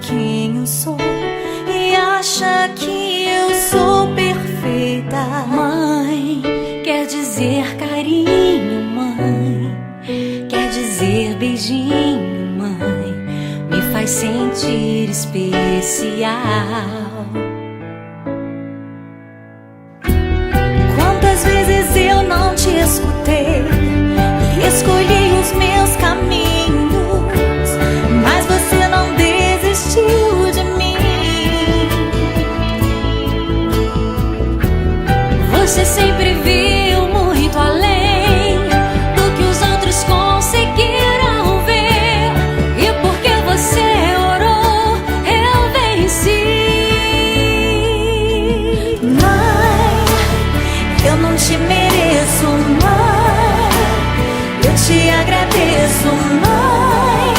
quem eu sou e acha que eu sou perfeita. Mãe, quer dizer carinho, mãe, quer dizer beijinho, mãe, me faz sentir especial. Quantas vezes eu não te escutei e escolhi os meus caminhos, mas você não desistiu de mim. Você sempre viu muito além do que os outros conseguiram ver, e porque você orou, eu venci. Mãe, eu não te mereço, mãe, eu te agradeço, mãe.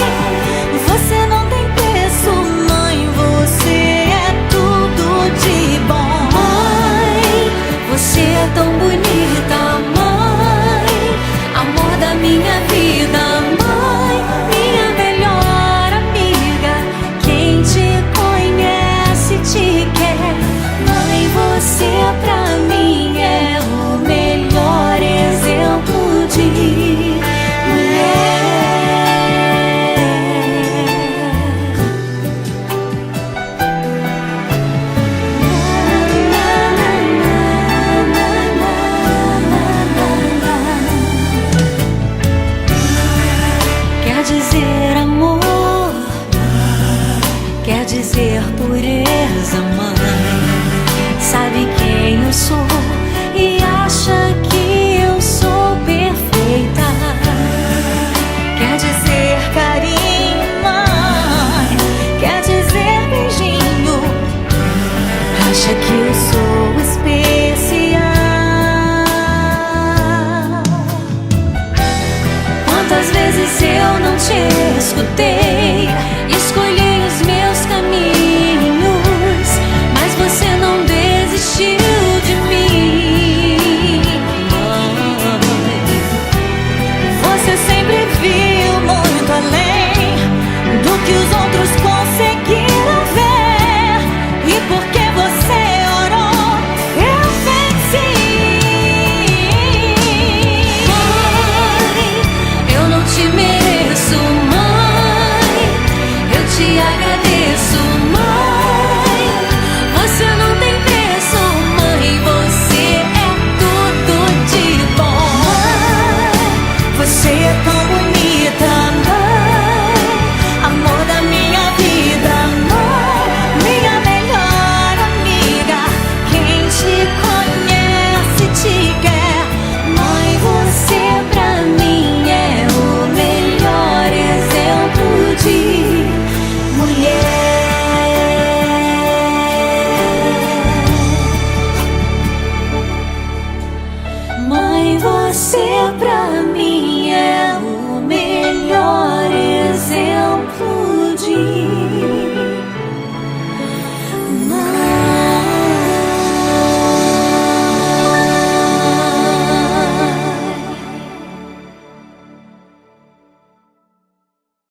Você não tem preço, mãe, você é tudo de bom. Mãe, você é tão bonita, mãe, amor da minha vida, mãe, minha melhor amiga. Quem te conhece te quer, mãe, você pra mim é o melhor exemplo de mulher. Quer dizer amor, quer dizer pureza, mãe, sabe quem eu sou e acha que eu sou perfeita. Quer dizer carinho, mãe, quer dizer beijinho, acha que eu sou especial. Quantas vezes eu não te escutei, escolhi os meus caminhos, mas você não desistiu de mim. Mãe, você sempre viu muito além do que os outros conseguiram ver, e porque você orou, eu venci. Mãe, eu não te mereço, mãe, eu te agradeço, mãe. Você não